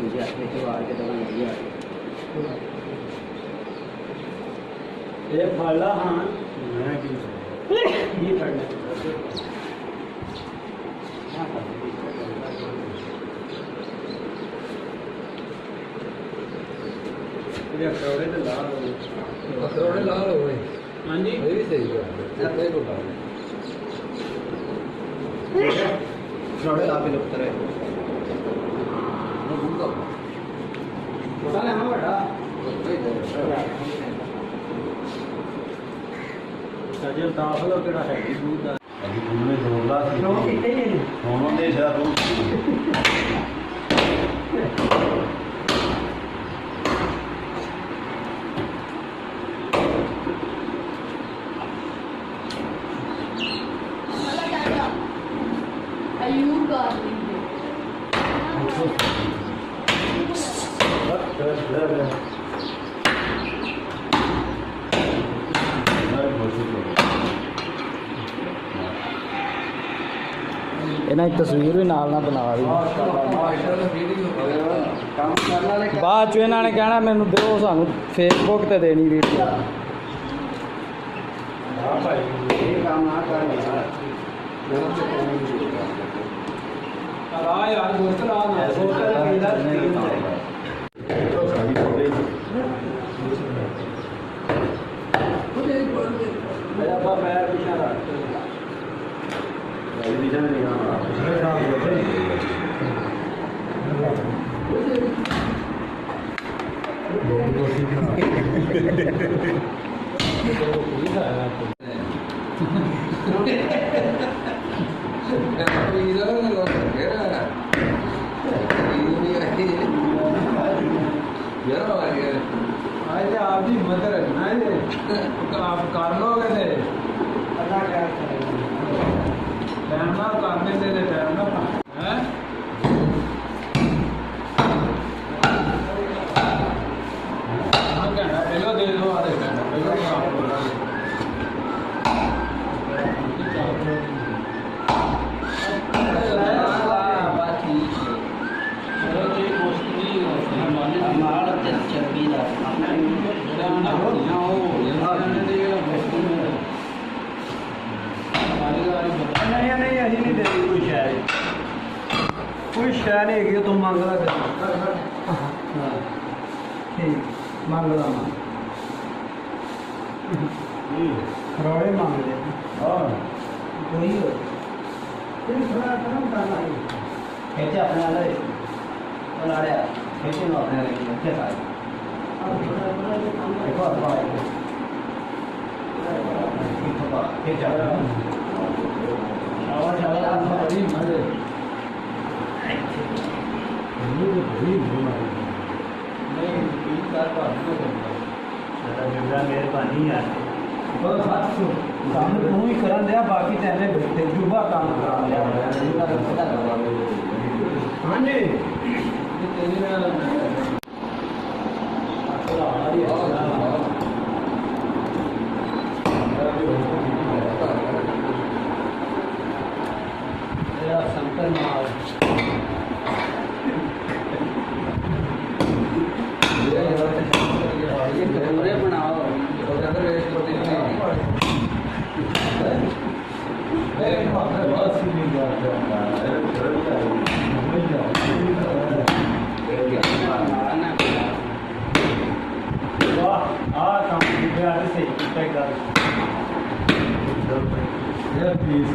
जी अपने त्योहार के दौरान बढ़िया ये फला हाँ ये पढ़ना अखरोड़े तो लाल हो गए अखरोड़े लाल हो गए हाँ जी ये भी सही है अखरोड़े ला के लोग करे छोटा लेना बड़ा सजल दाखलो केड़ा है दूध दा अभी दूध में जोरला सी तो कितने ही दोनों दे जा दूध ਇਹਨਾਂ ਦੀ ਤਸਵੀਰ ਵੀ ਨਾਲ ਨਾ ਬਣਾ ਰਹੀ ਬਾਅਦ ਚ ਇਹਨਾਂ ਨੇ ਕਹਿਣਾ ਮੈਨੂੰ ਦਿਓ ਸਾਨੂੰ ਫੇਸਬੁੱਕ ਤੇ ਦੇਣੀ ਵੀਡੀਓ ये काम ना कर यार बोतल आ ना बोतल मेरा बाप पैर पीछे रख ये पीछे नहीं आप ही मत रखना आप कर लोगे थे टाइम ना करने से टाइम ना है घंटा पहले दे दो आधे घंटा पहले नहीं अभी नहीं देगी कोई शह नहीं है तुम मंगला ठीक मंगला खरोड़े मांग ले वही हो थोड़ा कम करना है खेचे अपने वाले बना रहे खेचे ना अपने वाले अच्छे सारे देखो खेचा शाबाश शाबाश बड़ी मजे मेहरबानी यार काम तू ही कर दिया बाकी तेने तजुर्बा काम करा लिया हाँ जी शंकर माल ये बनाओ प्लीज